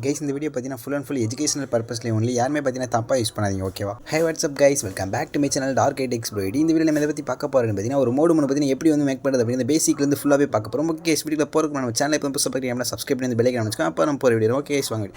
Guys இந்த video பார்த்தீங்கன்னா full and full educational பர்பஸ்லேயே ஒன்லி யாருமே பார்த்தீங்கன்னா தப்பாக யூஸ் பண்ணாதீங்க ஓகேவா. Hi WhatsApp guys, welcome back to my channel dark itechs bro. இந்த வீடியோ நம்ம இதை பற்றி பார்க்க போகிறோம் பார்த்தீங்கன்னா ஒரு மோடு பார்த்தீங்கன்னா எப்படி வந்து மேக் பண்ணுறது அப்படின்னு பேசிக்லேருந்து ஃபுல்லாகவே பார்க்க போகிறோம். ஓகே கேஸ் வீடியோவில் போகிறதுக்கு நம்ம சேனல் இப்போ சப்ஸ்கிரைப் பண்ணி பெல் ஐக்கான் வச்சுக்கோங்க. அப்போ நம்ம போகிற வீடியோ ஓகே கேஸ் வாங்க.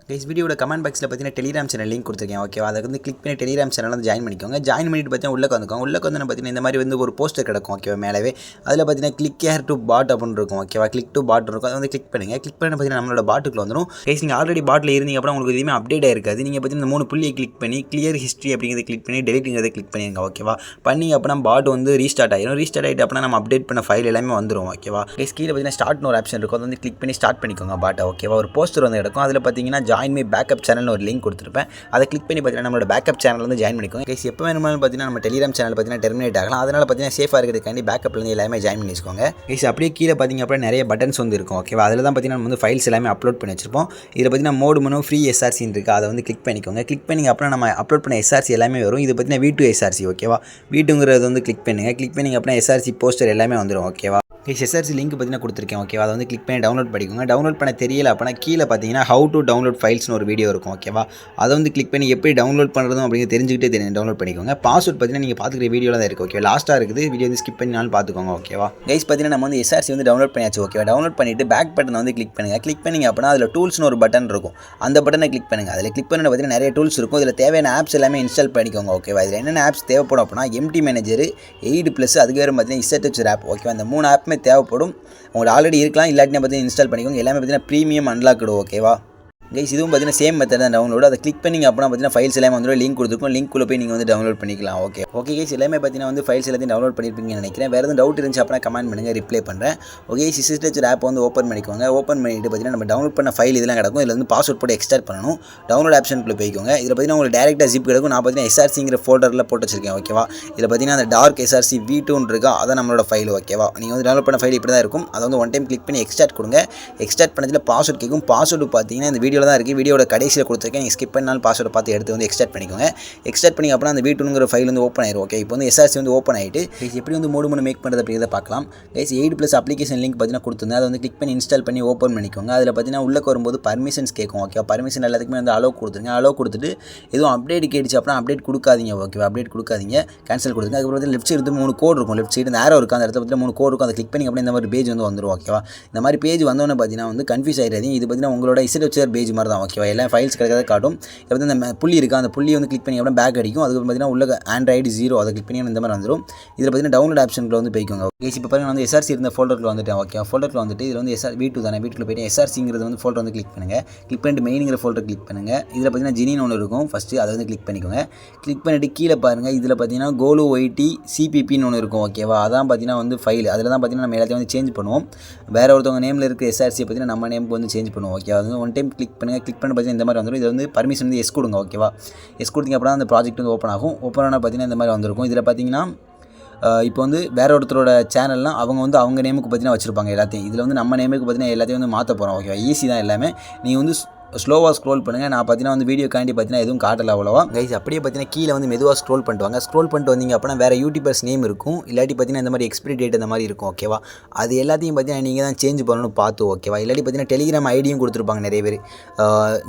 கைஸ் வீடியோட கமெண்ட் பாக்ஸில் பார்த்தீங்கன்னா டெலிகிராம் சேனல் லிங்க் கொடுத்துருக்கேன் ஓகேவா. அதை வந்து கிளிக் பண்ணி டெலிகிராம் சேனல் வந்து ஜாயின் பண்ணிக்கோங்க. ஜாயின் பண்ணிட்டு பார்த்தீங்கன்னா உள்ளே வந்துக்கோங்க. உள்ளே வந்து பார்த்தீங்கன்னா இந்த மாதிரி வந்து ஒரு போஸ்டர் கிடக்கும் ஓகேவா. மேலே அதில் பார்த்தீங்கன்னா கிளிக் ஹேர் டு பாட் அப்படின்னு இருக்கும் ஓகேவா. கிளிக் டு பாட் இருக்கும், அதை வந்து கிளிக் பண்ணுங்கள். கிளிக் பண்ணி பார்த்தீங்கன்னா நம்மளோட பாட்டுக்குள்ள வந்துடும். கைஸ் நீங்கள் ஆல்ரெடி பாட்டில் இருந்தீங்க அப்புறம் உங்களுக்கு எதுவுமே அப்டேட் ஆயிருக்காது. நீங்கள் பார்த்தீங்கன்னா இந்த 3 புள்ளியை கிளிக் பண்ணி கிளியர் ஹிஸ்ட்ரி அப்படிங்கிறத கிளிக் பண்ணி டெலிட்டுங்கிறத கிளிக் பண்ணிடுங்க ஓகேவா. பண்ணி அப்படின்னா பாட் வந்து ரீஸ்டார்ட் ஆகிடும். ரீஸ்டார்ட் ஆகிட்டு அப்படின்னா நம்ம அப்டேட் பண்ண ஃபைல் எல்லாமே வந்துடும் ஓகேவா. கைஸ் கீழே பார்த்தீங்கன்னா ஸ்டார்ட்னு ஒரு ஆப்ஷன் இருக்கும், அதை வந்து கிளிக் பண்ணி ஸ்டார்ட் பண்ணிக்கோங்க பாட்டை ஓகேவா. ஒரு போஸ்டர் வந்து எடுக்கும், அதில் பார்த்தீங்கன்னா ஜாயின் மை பேக்கப் சேனல் ஒரு லிங்க் கொடுத்துருப்பேன். அதை கிளிக் பண்ணி பார்த்தீங்கன்னா நம்மளோட பேக்கப் சேனல் வந்து ஜாயின் பண்ணிக்கோங்க. கைஸ் எப்போ வேணுமாலும் பார்த்தீங்கன்னா நம்ம டெலிகிராம் சேனல் பார்த்தீங்கன்னா டெர்மினேட் ஆகலாம். அதனால் பார்த்தீங்கன்னா சேஃபாக இருக்கிறதுக்காண்டி பேக்கப்லேருந்து எல்லாமே ஜாயின் பண்ணி வச்சுக்கோங்க. கைஸ் அப்படியே கீழே பார்த்தீங்க அப்படின்னா நிறைய பட்டன்ஸ் வந்து இருக்கும் ஓகேவா. அதில் தான் பார்த்தீங்கன்னா நம்ம வந்து ஃபைல்ஸ் எல்லாமே அப்லோட் பண்ணி வச்சிருப்போம். இதில் பார்த்தீங்கன்னா மோடு மனு ஃப்ரீ எஸ்ஆர்சின்னு இருக்குது, அதை வந்து கிளிக் பண்ணிக்கோங்க. கிளிக் பண்ணி அப்புறம் நம்ம அப்லோட் பண்ண எஸ்ஆர்சி எல்லாமே வரும். இது பார்த்தீங்கன்னா V2 எஸ்ஆர்சி ஓகேவா. V2ங்கிறது வந்து கிளிக் பண்ணுங்கள். கிளிக் பண்ணி அப்புறம் எஸ்ஆர்சி போஸ்டர் எல்லாமே வந்துடும் ஓகேவா. எஸ்ஆர்சி லிங்க் பார்த்தீங்கன்னா கொடுத்துருக்கேன் ஓகேவா. அதை வந்து கிளிக் பண்ணி டவுன்லோட் பண்ணிக்கோங்க. டவுன்லோட் பண்ண தெரியல அப்படின்னா கீழே பார்த்தீங்கன்னா ஹவு டு டவுன்லோட் ஃபைல்ஸ்னு ஒரு வீடியோ இருக்கும் ஓகேவா. அதை வந்து கிளிக் பண்ணி எப்படி டவுன்லோட் பண்ணுறதும் அப்படிங்க தெரிஞ்சுக்கிட்டே டவுன்லோட் பண்ணிக்கோங்க. பாஸ்வேர்ட் பார்த்தீங்கன்னா நீங்கள் பார்த்துக்கிற வீடியோவில் தான் இருக்குது ஓகே. லாஸ்ட்டாக இருக்குது, வீடியோ வந்து ஸ்கிப் பண்ணினாலும் பார்த்துக்கோங்க ஓகேவா. கைஸ் பார்த்தீங்கன்னா நம்ம வந்து எஸ்ஆர்சி வந்து டவுன்லோட் பண்ணியாச்சு ஓகேவா. டவுன்லோட் பண்ணிவிட்டு பேக் பட்டன் வந்து கிளிக் பண்ணுங்கள். கிளிக் பண்ணிங்க அப்படின்னா அதில் டூல்ஸ்னு ஒரு பட்டன் இருக்கும், அந்த பட்டனை கிளிக் பண்ணுங்கள். அதில் கிளிக் பண்ணி பார்த்தீங்கன்னா நிறைய டூல்ஸ் இருக்கும். இதில் தேவையான ஆப்ஸ் எல்லாமே இன்ஸ்டால் பண்ணிக்கோங்க ஓகேவா. இதில் என்னென்ன ஆப்ஸ் தேவைப்படும் அப்படின்னா எம்டி மேனேஜர், எய்டு ப்ளஸ், அதுக்கு வேறு பார்த்தீங்கன்னா இசட் ஆப் ஓகேவா. இந்த 3 ஆப்புமே தேவைப்படும். உங்களுக்கு ஆல்ரெடி இருக்கலாம், இல்லாட்டினா பார்த்தீங்கன்னா இன்ஸ்டால் பண்ணிக்கோங்க. எல்லாமே பார்த்தீங்கன்னா ப்ரீமியம் அன்லாக்டு ஓகேவா. கைஸ் இதுவும் பார்த்தீங்கன்னா சேம் மெத்தட் தான் டவுன்லோடு. அதை கிளிக் பண்ணிங்க அப்படின்னா பார்த்தீங்கன்னா ஃபைல்ஸ் எல்லாமே வந்து லிங்க் கொடுத்துருக்கும். லிங்க்குள்ளே போய் நீங்கள் வந்து டவுன்லோட் பண்ணிக்கலாம் ஓகே. ஓகே கைஸ் எல்லாமே பார்த்தீங்கன்னா வந்து ஃபைல்ஸ் எல்லாத்தையும் டவுன்லோட் பண்ணியிருப்பீங்கன்னு நினைக்கிறேன். வேறு எதுவும் டவுட் இருந்துச்சு அப்படின்னா கமெண்ட் பண்ணுங்கள், ரிப்ளை பண்ணுறேன் ஓகே. சிஸ்டர் ஆப் வந்து ஓப்பன் பண்ணிக்கோங்க. ஓப்பன் பண்ணிட்டு பார்த்தீங்கன்னா நம்ம டவுன்லோட் பண்ண ஃபைல் இதெல்லாம் கிடக்கும். இதில் வந்து பாஸ்வேர்ட் போட்டு எக்ஸ்ட்ராக்ட் பண்ணணும். டவுன்லோட் ஆப்ஷனுக்குள்ளே போய்க்கோங்க. இதில் பார்த்தீங்கன்னா உங்களுக்கு டேரெக்டாக ஜிப் கிடக்கும். நான் பார்த்தீங்கன்னா எஸ்ஆர்சிங்கிற ஃபோல்டரில் போட்டு வச்சிருக்கேன் ஓகேவா. இதில் பார்த்தீங்கன்னா அந்த டார்க் எஸ்ஆர்சி V2 இருக்கா, அதான் நம்மளோட ஃபைல் ஓகேவா. நீங்கள் வந்து டவுன்லோட் பண்ண ஃபைல் இப்படி தான் இருக்கும். அதை வந்து ஒன் டைம் கிளிக் பண்ணி எக்ஸ்ட்ராக்ட் கொடுங்க. எக்ஸ்ட்ராக்ட் பண்ணதில் பாஸ்வேர்ட் கேட்கும். பாஸ்வேர்டு பார்த்தீங்கன்னா இந்த வீடியோவில் தான் இருக்குது. வீடியோட கடைசியில் கொடுத்துருக்கேன். நீங்கள் ஸ்கிப் பண்ணாலும் பாஸ்வேர்டு பார்த்து எடுத்து வந்து எக்ஸ்ட்ராக்ட் பண்ணிக்கோங்க. எக்ஸ்ட்ராக்ட் பண்ணி அப்புறம் அந்த V2ங்கிற ஃபைல் வந்து ஓப்பன் ஆயிரும் ஓகே. இப்போ வந்து எஸ்ஆர்சி வந்து ஓப்பன் ஆகிட்டு எப்படி வந்து மோடு மேக் பண்ணுறது அப்படிங்கிறத பார்க்கலாம். Guys aid plus application link பார்த்தீங்கன்னா கொடுத்துருந்தேன். அதை வந்து கிளிக் பண்ணி இன்ஸ்டால் பண்ணி ஓப்பன் பண்ணிக்கோங்க. அதில் பார்த்தீங்கன்னா உள்ளே வரும்போது பர்மிஷன்ஸ் கேட்கும் ஓகே. பர்மிஷன் எல்லாத்துக்குமே வந்து அலோவ் கொடுத்துருங்க. அலோவ் கொடுத்துட்டு எதுவும் அப்டேட் கேட்டுச்சு அப்படின்னா அப்டேட் கொடுக்காதீங்க ஓகே. அப்டேட் கொடுக்காதீங்க, கேன்சல் கொடுத்துங்க. அதுக்கப்புறம் லெஃப்ட் சைடு 3 கோட் இருக்கும். லெஃப்ட் சைடு இந்த ஆரோ இருக்கும், அந்த இடத்துல 3 கோட் இருக்கும். அதை கிளிக் பண்ணி அப்படியே இந்த மாதிரி பேஜ் வந்து வந்துடும் ஓகேவா. இந்த மாதிரி பேஜ் வந்தோன்னே பார்த்தீங்கன்னா வந்து கன்ஃபியூஸ் ஆகிடாதீங்க. இது பார்த்தீங்கன்னா உங்களோட இசட் பேஜ் மாதிரி தான் ஓகேவா. எல்லாம் ஃபைல்ஸ் கிடைக்காத காட்டும். இப்போ வந்து இந்த புள்ளி இருக்குது, அந்த புள்ளியை வந்து கிளிக் பண்ணி அப்படின்னா பேக் அடிக்கும். அதுக்கு பார்த்தீங்கன்னா உள்ள ஆண்ட்ராய்டு 0 அதை கிளிக் பண்ணி இந்த மாதிரி வந்துடும். இதில் பார்த்தீங்கன்னா டவுன்லோட் ஆப்ஷனில் வந்து போய்க்கோங்க. இப்போ பாருங்க வந்து எஸ்ஆர்சி இருந்த ஃபோல்டரில் வந்துட்டேன் ஓகே. ஃபோல்டரில் வந்துட்டு இதில் வந்து V2 தானே, வீட்டுக்குள்ள போய்ட்டு எஸ்ஆர்சிங்கிறது வந்து ஃபோல்டர் வந்து கிளிக் பண்ணுங்கள். கிளிக் பண்ணிட்டு மெயின்ங்கிற ஃபோல்டர் கிளிக் பண்ணுங்கள். இதில் பார்த்தீங்கன்னா ஜினின்னு ஒன்று இருக்கும், ஃபஸ்ட்டு அதை வந்து கிளிக் பண்ணிக்கோங்க. கிளிக் பண்ணிவிட்டு கீழே பாருங்கள், இதில் பார்த்தீங்கன்னா கோலு ஒய்டி CPPன்னு ஒன்று இருக்கும் ஓகேவா. அதான் பார்த்தீங்கன்னா வந்து ஃபைல். அதில் தான் பார்த்தீங்கன்னா நம்ம எல்லாத்தையும் வந்து சேஞ்ச் பண்ணுவோம். வேறு ஒருத்தவங்க நேமில் இருக்க எஸ்ஆர்சியை பார்த்தீங்கன்னா நம்ம நேமுக்கு வந்து சேஞ்ச் பண்ணுவோம் ஓகே. அது வந்து ஒன் டைம் கிளிக் பண்ணுங்கள். கிளிக் பண்ணி பார்த்தீங்கன்னா இந்த மாதிரி வந்துடும். இது வந்து பர்மிஷன் வந்து எஸ் கொடுங்க ஓகேவா. எஸ் கொடுத்தீங்க அப்படின்னா அந்த ப்ராஜெக்ட் வந்து ஓப்பன் ஆகும். ஓப்பன் ஆனால் பார்த்தீங்கன்னா இந்த மாதிரி வந்திருக்கும். இதில் பார்த்தீங்கன்னா இப்போ வந்து வேறு ஒருத்தரோட சேனல்னால் அவங்க வந்து அவங்க நேமுக்கு பார்த்தீங்கன்னா வச்சுருப்பாங்க எல்லாத்தையும். இதில் வந்து நம்ம நேமுக்கு பார்த்தீங்கன்னா எல்லாத்தையும் வந்து மாற்ற போகிறோம் ஓகேவா. ஈஸி தான் எல்லாமே. நீங்கள் வந்து ஸ்லோவாக ஸ்க்ரோல் பண்ணுங்கள். நான் பார்த்தீங்கன்னா வந்து வீடியோ காண்டி பார்த்தீங்கன்னா எதுவும் காட்டல அவ்வளோவா. கைஸ் அப்படியே பார்த்தீங்கன்னா கீழே வந்து மெதுவாக ஸ்க்ரோல் பண்ணிட்டு வாங்க. ஸ்க்ரோல் பண்ணிட்டு வந்தீங்க அப்படின்னா வேறு யூடியூபர்ஸ் நேம் இருக்கும், இல்லாட்டி பார்த்தீங்கன்னா இந்த மாதிரி எக்ஸ்பிரி டேட் இந்த மாதிரி இருக்கும் ஓகேவா. அது எல்லாத்தையும் பார்த்தீங்கன்னா நீங்கள் தான் சேஞ்ச் பண்ணணும் பார்த்து ஓகேவா. இல்லாட்டி பார்த்தீங்கன்னா டெலிகிராம் ஐடியும் கொடுத்துருப்பாங்க நிறைய பேர்.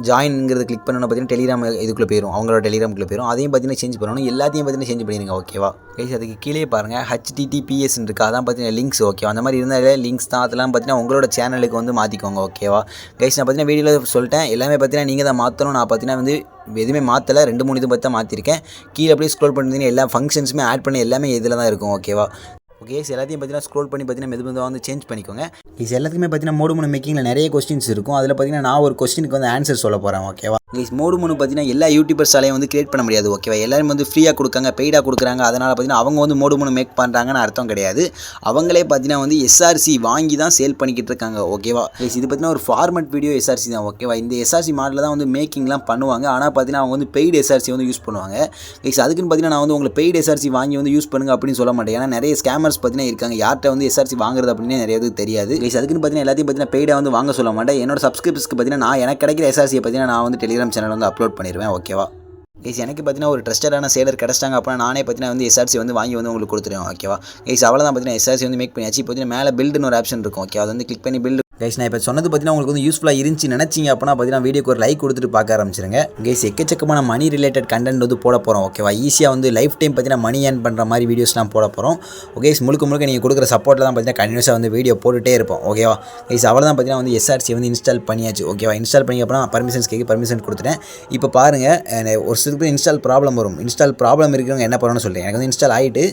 ஜாயின்ங்கிறது கிளிக் பண்ணணும் பார்த்தீங்கன்னா டெலிகிராம் இதுக்குள்ளே போயிடும், அவங்களோட டெலிகிராமுக்குள்ளே போயிடும். அதையும் பார்த்தீங்கன்னா சேஞ்ச் பண்ணணும். எல்லாத்தையும் பார்த்தீங்கன்னா சேஞ்ச் பண்ணிடுங்க ஓகேவா. கைஸ் அதுக்கு கீழே பாருங்கள் HTTPS இருக்குது, அதான் பார்த்தீங்கன்னா லிங்க்ஸ் ஓகேவா. அந்த மாதிரி இருந்தாலே லிங்க்ஸ் தான், அதெல்லாம் பார்த்தீங்கன்னா உங்களோட சேனலுக்கு வந்து மாற்றிக்கோங்க ஓகேவா. கைஸ் நான் பார்த்தீங்கன்னா வீடியோவில் சொல்லிட்டேன், எல்லாமே பார்த்தீங்கன்னா நீங்கள் தான் மாற்றணும். நான் பார்த்தீங்கன்னா வந்து எதுவுமே மாற்றலை, 2-3 இது பார்த்து தான் மாற்றிருக்கேன். கீழே அப்படியே ஸ்க்ரோல் பண்ணிங்கன்னா எல்லா ஃபங்க்ஷன்ஸுமே ஆட் பண்ணி எல்லாமே இதில் தான் இருக்கும் ஓகேவா. ஓகே எல்லாத்தையும் பார்த்தீங்கன்னா ஸ்க்ரோல் பண்ணி பார்த்தீங்கன்னா மெதுவாக வந்து சேஞ்ச் பண்ணிக்கோங்க. இது எல்லாத்துக்குமே பார்த்தீங்கன்னா மோடு மேக்கிங்கில் நிறைய கொஸ்டின்ஸ் இருக்கும். அதில் பார்த்தீங்கன்னா நான் ஒரு கொஸ்டினுக்கு வந்து ஆன்சர் சொல்ல போகிறேன் ஓகேவா. மோடு பார்த்தீங்கன்னா எல்லா யூடியூபர்ஸாலையும் வந்து கிரியேட் பண்ண முடியாது ஓகேவா. எல்லாரும் வந்து ஃப்ரீயாக கொடுக்காங்க, பெய்டாக கொடுக்குறாங்க. அதனால் பார்த்தீங்கன்னா அவங்க வந்து மோடு மேக் பண்ணுறாங்கன்னு அர்த்தம் கிடையாது. அவங்களே பார்த்தீங்கன்னா வந்து எஸ்ஆர்சி வாங்கி தான் சேல் பண்ணிக்கிட்டு இருக்காங்க ஓகேவா. இது பார்த்தீங்கன்னா ஒரு ஃபார்மட் வீடியோ எஸ்ஆர்சி தான் ஓகேவா. இந்த எஸ்ஆர்சி மாடலில் தான் வந்து மேக்கிங்லாம் பண்ணுவாங்க. ஆனால் பார்த்தீங்கன்னா அவங்க வந்து பெய்டு எஸ்ஆர்சி வந்து யூஸ் பண்ணுவாங்க. அதுக்குன்னு பார்த்தீங்கன்னா நான் வந்து உங்களை பெய்டு எஸ்ஆர்சி வாங்கி வந்து யூஸ் பண்ணுங்க அப்படின்னு சொல்ல மாட்டேன். ஏன்னா நிறைய ஸ்கேமர்ஸ் பார்த்தீங்கன்னா இருக்காங்க, யார்கிட்ட வந்து எஸ்ஆர்சி வாங்குறது அப்படின்னு நிறைய தெரியாது. அதுக்குன்னு பார்த்தீங்கன்னா எல்லாத்தையும் பார்த்தீங்கன்னா பெய்டாக வந்து வாங்க சொல்ல மாட்டேன். என்னோட சப்ஸ்கிரிப்ஷனுக்கு பார்த்தீங்கன்னா நான் எனக்கு கிடைக்கிற எஸ்ஆர்சியை பார்த்தீங்கன்னா நான் வந்து டெலிகிராம் சேனல் வந்து அப்லோட் பண்ணிடுவேன் ஓகேவா. கைஸ் எனக்கு பார்த்தீங்கன்னா ஒரு ட்ரஸ்டடான சேலர் கிடச்சிட்டாங்க அப்படின்னா நானே பார்த்தீங்கன்னா வந்து எஸ்ஆர்சி வந்து வாங்கி வந்து உங்களுக்கு கொடுத்துருவேன் ஓகேவா. கைஸ் அவ்வளோதான் பார்த்தீங்கன்னா எஸ்ஆர்சி வந்து மேக் பண்ணியாச்சு. இப்போ பார்த்தீங்கன்னா மேலே பில்டுன்னு ஒரு ஆப்ஷன் இருக்கும் ஓகே, அதை வந்து கிளிக் பண்ணி பில்டு. கைஸ் நான் இப்போ சொன்னது பார்த்தீங்கன்னா உங்களுக்கு வந்து யூஸ்ஃபுல்லாக இருந்துச்சு நினச்சிங்க அப்படின்னா பார்த்தீங்கன்னா வீடியோக்கு ஒரு லைக் கொடுத்துட்டு பார்க்க ஆரம்பிச்சிருங்க. கைஸ் எக்கச்சக்கமான மணி ரிலேட்டட் கண்டென்ட் வந்து போட போகிறோம் ஓகேவா. ஈஸியாக வந்து லைஃப் டைம் பார்த்தீங்கன்னா மணி ஏர்ன் பண்ணுற மாதிரி வீடியோஸ்லாம் போட போகிறோம். ஓகே முழுக்க நீங்கள் கொடுக்குற சப்போர்ட்டில் தான் பார்த்தீங்கன்னா கண்டினியூஸாக வந்து வீடியோ போட்டுகிட்டே இருப்போம் ஓகேவா. கைஸ் அவ்வளோதான் பார்த்தீங்கன்னா வந்து எஸ்ஆர்சி வந்து இன்ஸ்டால் பண்ணியாச்சு ஓகேவா. இன்ஸ்டால் பண்ணி அப்புறம் பர்மிஷன்ஸ் கேட்க பர்மிஷன் கொடுத்துட்டேன். இப்போ பாருங்கள் ஒரு சில இன்ஸ்டால் ப்ராப்ளம் வரும். இன்ஸ்டால் ப்ராப்ளம் இருக்கிறவங்க என்ன பண்ணணும்னு சொல்கிறேன். எனக்கு வந்து இன்ஸ்டால் ஆகிட்டு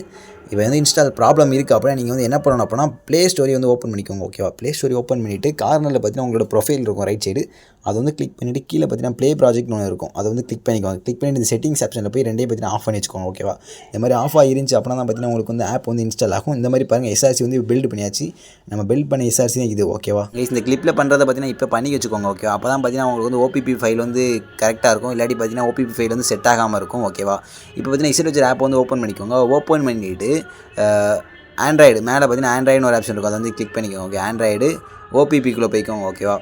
இப்போ வந்து இன்ஸ்டால் ப்ராப்ளம் இருக்குது அப்படின்னா நீங்கள் வந்து என்ன பண்ணணும் அப்படின்னா ப்ளே ஸ்டோரி வந்து ஓப்பன் பண்ணிக்கோங்க ஓகேவா. ப்ளே ஸ்டோரி ஓப்பன் பண்ணிவிட்டு கார்னரில் பார்த்தீங்கன்னா உங்களோட ப்ரொஃபைல் இருக்கும் ரைட் சைடு, அதை வந்து கிளிக் பண்ணிவிட்டு கீழே பார்த்தீங்கன்னா ப்ளே ப்ராஜெக்ட்னு ஒன்று இருக்கும், அதை வந்து கிளிக் பண்ணிக்கோங்க. கிளிக் பண்ணிட்டு இந்த செட்டிங்ஸ் ஆப்ஷனில் போய் ரெண்டையும் பார்த்தீங்கன்னா ஆஃப் பண்ணி வச்சுக்கோங்க ஓகேவா. இந்த மாதிரி ஆஃப் ஆகிருந்துச்சு அப்படின்னா தான் பார்த்தீங்கன்னா உங்களுக்கு வந்து ஆப் வந்து இன்ஸ்டால் ஆகும். இந்த மாதிரி பாருங்கள் எஸ்ஆர்சி வந்து பில்ட் பண்ணியாச்சு. நம்ம பில்ட் பண்ண எஸ்ஆர்சி தான் இது ஓகேவா. இந்த கிளிப்பில் பண்ணுறதை பார்த்தீங்கன்னா இப்போ பண்ணி வச்சுக்கோங்க ஓகேவா. அப்போ தான் பார்த்தீங்கன்னா உங்களுக்கு வந்து ஓபிபி ஃபைல் வந்து கரெக்டாக இருக்கும். இல்லாட்டி பார்த்தீங்கன்னா ஓபிபி ஃபைல் வந்து செட் ஆகாமல் இருக்கும் ஓகேவா. இப்போ பார்த்தீங்கன்னா இசைட் ஆப் வந்து ஓப்பன் பண்ணிக்கோங்க. ஓப்பன் பண்ணிவிட்டு ஆண்ட்ராய்டு மேலே பார்த்தீங்கன்னா ஆண்ட்ராய்டுன்னு ஒரு ஆப்ஷன் இருக்கும், அதை வந்து கிளிக் பண்ணிக்கோங்க ஓகே. ஆண்ட்ராய்டு ஓபிபிக்குள்ளே போய்க்கோங்க ஓகேவா.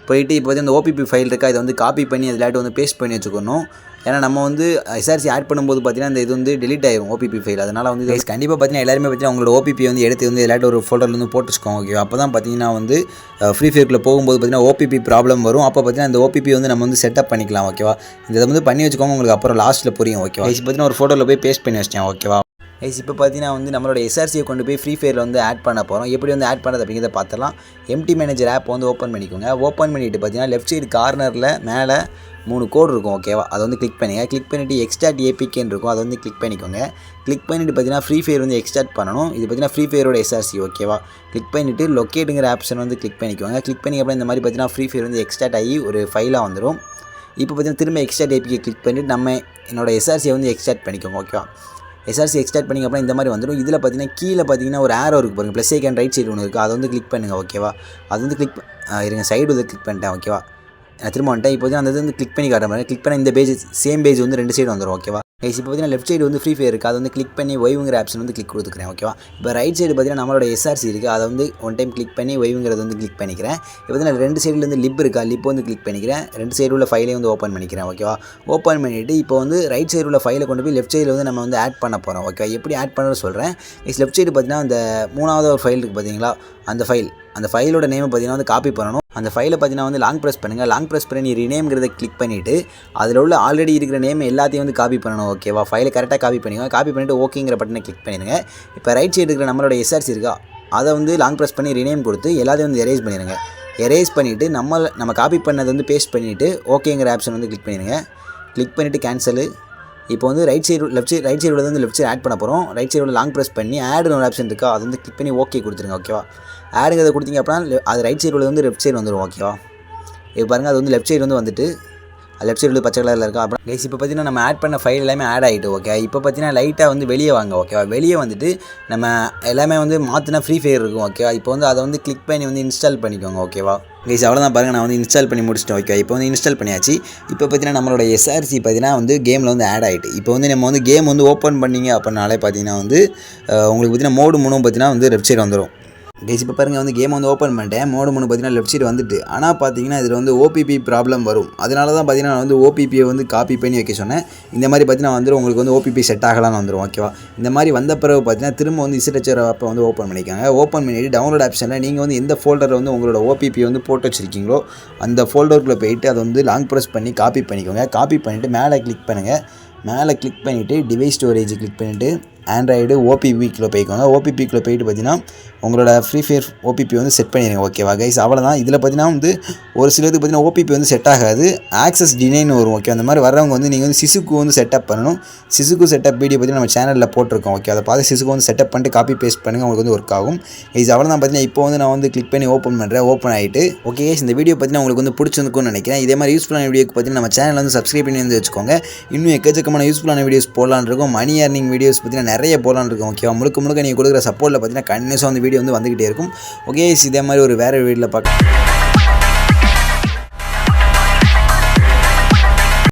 போயிட்டு இப்போ வந்து அந்த ஓபிபி ஃபைல் இருக்கா இதை வந்து காப்பி பண்ணி அதில் வந்து பேஸ்ட் பண்ணி வச்சுக்கணும். ஏன்னா நம்ம வந்து எஸ்ஆர்சி ஆட் பண்ணும்போது பார்த்தீங்கன்னா இந்த இது வந்து டெலிட் ஆயிரும் ஓபிபி ஃபைல். அதனால் வந்து கண்டிப்பாக பார்த்தீங்கன்னா எல்லாருமே பார்த்தீங்கன்னா உங்களோட ஓபிபி வந்து எடுத்து வந்து எல்லாட்டும் ஒரு ஃபோல்டரில் வந்து போட்டு வச்சுக்கோங்க ஓகே. அப்போ தான் பார்த்தீங்கன்னா வந்து ஃப்ரீ ஃபயருக்குள்ளே போகும்போது பார்த்தீங்கன்னா ஓபிபி ப்ராப்ளம் வரும். அப்போ பார்த்தீங்கன்னா இந்த ஓபிபி வந்து நம்ம வந்து செட்டப் பண்ணிக்கலாம் ஓகேவா. இதை வந்து பண்ணி வச்சுக்கோங்க, உங்களுக்கு அப்புறம் லாஸ்ட்டில் புரியும் ஓகேவா. இப்போ பார்த்தீங்கன்னா ஒரு ஃபோட்டோவில் போய் பேஸ்ட் பண்ணி வச்சிட்டேன் ஓகேவா. இப்போ பார்த்தீங்கன்னா வந்து நம்மளோட எஸ்ஆர்சியை கொண்டு போய் ஃப்ரீ ஃபயரில் வந்து ஆட் பண்ண போகிறோம். எப்படி வந்து ஆட் பண்ணுறது அப்படிங்கிறத பார்த்துலாம். எம்டி மேனேஜர் ஆப் வந்து ஓப்பன் பண்ணிக்கோங்க. ஓப்பன் பண்ணிவிட்டு பார்த்தீங்கன்னா லெஃப்ட் சைடு கார்னரில் மேலே 3 கோடு இருக்கும் ஓகேவா. அதை வந்து கிளிக் பண்ணுங்கள். கிளிக் பண்ணிவிட்டு எக்ஸ்டார்ட் ஏபிகேன்னு இருக்கும், அதை வந்து கிளிக் பண்ணிக்கோங்க. கிளிக் பண்ணிவிட்டு பார்த்தீங்கன்னா ஃப்ரீ ஃபயர் வந்து எக்ஸ்டார்ட் பண்ணணும். இது பார்த்தீங்கன்னா ஃப்ரீ ஃபயரோட எஸ்ஆர்சி ஓகேவா. கிளிக் பண்ணிவிட்டு லொக்கேட்டுங்கிற ஆப்ஷன் வந்து கிளிக் பண்ணிக்கோங்க. கிளிக் பண்ணி அப்புறம் இந்த மாதிரி பார்த்தீங்கன்னா ஃப்ரீ ஃபயர் வந்து எக்ஸ்டார்ட் ஆகி ஒரு ஃபைலாக வந்துடும். இப்போ பார்த்தீங்கன்னா திரும்ப எக்ஸ்டார்ட் ஏபிகே கிளிக் பண்ணிவிட்டு நம்ம என்னோடய எஸ்ஆர்சியை வந்து எக்ஸ்டார்ட் பண்ணிக்கோங்க ஓகேவா. எஸ்ஆர்சி எக்ஸ்டார்ட் பண்ணிங்க அப்புறம் இந்த மாதிரி வந்துடும். இதில் பார்த்தீங்கன்னா கீழே பார்த்தீங்கன்னா ஒரு ஆரோ இருக்குது பாருங்கள், ப்ளஸ் ஐக்கான் ரைட் சைடு ஒன்று இருக்குது, அதை வந்து கிளிக் பண்ணுங்கள் ஓகேவா. அது வந்து கிளிக் இருங்க சைடு வந்து கிளிக் பண்ணிட்டேன் ஓகேவா. திரும்ப வந்துட்டேன். இப்போ அந்த இது வந்து கிளிக் பண்ணி காட்டுற மாதிரி கிளிக் பண்ண இந்த பேஜ் சேம் பேஜ் வந்து 2 சைடு வந்துடும் ஓகேவா. இப்போ பார்த்தீங்கன்னா லெஃப்ட் சைடு வந்து ஃப்ரீ ஃபயர் இருக்குது, அதை வந்து கிளிக் பண்ணி ஒய்வுங்கிற ஆப்ஷன் வந்து கிளிக் கொடுத்துக்கிறேன் ஓகேவா. இப்போ ரைட் சைடு பார்த்தீங்கன்னா நம்மளோட எஸ்ஆர்சி இருக்குது, அதை வந்து ஒன் டைம் கிளிக் பண்ணி ஒய்வுங்கிறது வந்து கிளிக் பண்ணிக்கிறேன். இப்போ பார்த்தீங்கன்னா 2 சைடுலேருந்து லிப் இருக்கா, லிப் வந்து கிளிக் பண்ணிக்கிறேன். 2 சைடு உள்ள ஃபைலை வந்து ஓப்பன் பண்ணிக்கிறேன் ஓகேவா. ஓப்பன் பண்ணிவிட்டு இப்போ வந்து ரைட் சைடு உள்ள ஃபைலை கொண்டு போய் லெஃப்ட் சைடில் வந்து நம்ம வந்து ஆட் பண்ண போகிறோம் ஓகே. எப்படி ஆட் பண்ணுறது சொல்கிறேன். லெஃப்ட் சைடு பார்த்தீங்கன்னா அந்த 3வது ஒரு ஃபைல் இருக்குது பார்த்தீங்களா, அந்த ஃபைலோட நேமை பார்த்தீங்கன்னா வந்து காப்பி பண்ணணும். அந்த ஃபைலை பார்த்தீங்கன்னா வந்து லாங் ப்ரெஸ் பண்ணுங்கள். லாங் ப்ரெஸ் பண்ணி ரீநேம்ங்கிறத கிளிக் பண்ணிவிட்டு அதில் உள்ள ஆல்ரெடி இருக்கிற நேம் எல்லாத்தையும் வந்து காப்பி பண்ணணும் ஓகேவா. ஃபைலை கரெக்டாக காப்பி பண்ணிக்கோங்க. காப்பி பண்ணிவிட்டு ஓகேங்கிற பட்டனை கிளிக் பண்ணிடுங்க. இப்போ ரைட் சைடு இருக்கிற நம்மளோட எஸ்ஆர்சி இருக்கா, அதை வந்து லாங் ப்ரெஸ் பண்ணி ரீநேம் கொடுத்து எல்லாத்தையும் வந்து எரேஸ் பண்ணிடுங்க. எரேஸ் பண்ணிவிட்டு நம்ம காப்பி பண்ணதை வந்து பேஸ்ட் பண்ணிவிட்டு ஓகேங்கிற ஆப்ஷன் வந்து கிளிக் பண்ணிடுங்க. கிளிக் பண்ணிவிட்டு கேன்சலு. இப்போ வந்து ரைட் சைடு ரைட் சைடு வந்து லெஃப்ட் சைடு ஆட் பண்ண போகிறோம். ரைட் சைடு லாங் ப்ரெஸ் பண்ணி ஆடுன்னு ஒரு ஆப்ஷன் இருக்கா, அதை வந்து கிளிக் பண்ணி ஓகே கொடுத்துருங்க ஓகேவா. ஆடுங்கிறத கொடுத்தீங்க அப்படின்னா அது ரைட் சைடு வந்து லெஃப்ட் சைடு வந்துடும் ஓகேவா. இப்போ பாருங்கள் அது வந்து லெஃப்ட் சைடு வந்து வந்துட்டு லெஃப்ட் சைடு பச்சை கலரில் இருக்கா. அப்புறம் கைஸ் இப்போ பார்த்தீங்கன்னா நம்ம ஆட் பண்ண ஃபைல் எல்லாமே ஆட் ஆகிட்டு ஓகே. இப்போ பார்த்தீங்கன்னா லைட்டாக வந்து வெளியே வாங்க ஓகேவா. வெளியே வந்துட்டு நம்ம எல்லாமே வந்து மாற்றினா ஃப்ரீ ஃபயர் இருக்கும் ஓகேவா. இப்போ வந்து அதை வந்து கிளிக் பண்ணி வந்து இன்ஸ்டால் பண்ணிக்கோங்க ஓகேவா. கைஸ் அவ்வளோதான் பாருங்கள், நான் வந்து இன்ஸ்டால் பண்ணி முடிச்சிட்டேன் ஓகே. இப்போ வந்து இன்ஸ்டால் பண்ணியாச்சு. இப்போ பார்த்தீங்கன்னா நம்மளோட எஸ்ஆர்சி பார்த்தீங்கன்னா வந்து கேமில் வந்து ஆட் ஆகிட்டு. இப்போ வந்து நம்ம வந்து கேம் வந்து ஓப்பன் பண்ணிங்க அப்படின்னாலே பார்த்தீங்கன்னா வந்து உங்களுக்கு பார்த்தீங்கன்னா மோடு 3 பார்த்தீங்கன்னா வந்து லெஃப்ட் சைடு வந்துடும். கைஸ் இப்போ பாருங்கள் வந்து கேம் வந்து ஓப்பன் பண்ணிட்டேன். மோடு 3 பார்த்தீங்கன்னா லெஃப்ட் சைடு வந்துட்டு. ஆனால் பார்த்தீங்கன்னா இதில் வந்து ஓபிபி ப்ராப்ளம் வரும். அதனால தான் பார்த்தீங்கன்னா நான் வந்து ஓபிபியை வந்து காப்பி பண்ணி வைக்க சொன்னேன். இந்த மாதிரி பார்த்தீங்கன்னா வந்து உங்களுக்கு வந்து ஓபிபி செட் ஆகலான்னு வந்துடும் ஓகேவா. இந்த மாதிரி வந்த பிறகு பார்த்தீங்கன்னா திரும்ப வந்து இசட் ஆப்பை வந்து ஓப்பன் பண்ணிக்காங்க. ஓப்பன் பண்ணிவிட்டு டவுன்லோட் ஆப்ஷனில் நீங்கள் வந்து எந்த ஃபோல்டரில் வந்து உங்களோட ஓபிபி வந்து போட்டு வச்சுருக்கீங்களோ அந்த ஃபோல்டருக்குள்ளே போயிட்டு அதை வந்து லாங் ப்ரெஸ் பண்ணி காப்பி பண்ணிக்கோங்க. காப்பி பண்ணிவிட்டு மேலே கிளிக் பண்ணுங்கள். மேலே கிளிக் பண்ணிவிட்டு டிவைஸ் ஸ்டோரேஜ் கிளிக் பண்ணிவிட்டு ஆண்ட்ராய்டு ஓபிபிக்குள்ளே போய்க்கோங்க. ஓபிபிக்குள்ளே போயிட்டு பார்த்தீங்கன்னா உங்களோட ஃப்ரீ ஃபயர் ஓபிபி வந்து செட் பண்ணிடுங்க ஓகேவா. கைஸ் அவ்வளோதான். இதில் பார்த்தீங்கன்னா வந்து ஒரு சிலருக்கு பார்த்தீங்கன்னா ஓபிபி வந்து செட் ஆகாது, ஆக்சஸ் டினைன்னு வரும் ஓகே. அந்த மாதிரி வரவங்க வந்து நீங்கள் வந்து சிசுக்கு வந்து செட்டப் பண்ணணும். சிசுக்கு செட்டப் வீடியோ பார்த்தீங்கன்னா நம்ம சேனலில் போட்டிருக்கோம் ஓகே. அதை பார்த்து சிசுக்கு வந்து செட்டப் பண்ணிட்டு காப்பி பேஸ்ட் பண்ணுங்கள், உங்களுக்கு வந்து ஒர்க் ஆகும். கைஸ் அவ்வளோதான். பார்த்தீங்கன்னா இப்போ வந்து நான் வந்து கிளிக் பண்ணி ஓப்பன் பண்ணுறேன். ஓப்பன் ஆகிட்டு ஓகே. இந்த வீடியோ பார்த்தீங்கன்னா உங்களுக்கு வந்து பிடிச்சிருக்குன்னு நினைக்கிறேன். இதே மாதிரி யூஸ்ஃபுல்லான வீடியோக்கு பார்த்தீங்கன்னா நம்ம சேனல் வந்து சப்ஸ்கிரைப் பண்ணி வந்து வச்சுக்கோங்க. இன்னும் எக்கச்சக்கமான யூஸ்ஃபுல்லான வீடியோஸ் போடலான்னு இருக்கும். மணி ஏர்னிங் வீடியோஸ் பார்த்தீங்கன்னா நிறைய போடலான்னு இருக்கும் ஓகேவா. முழுக்க நீங்கள் கொடுக்குற சப்போர்ட்டில் பார்த்தீங்கன்னா கண்டினியூஸாக வந்து வீடியோ வந்து வந்துகிட்டே இருக்கும் ஓகே. இதே மாதிரி ஒரு வேறு வீடியோவில் பார்க்கலாம்.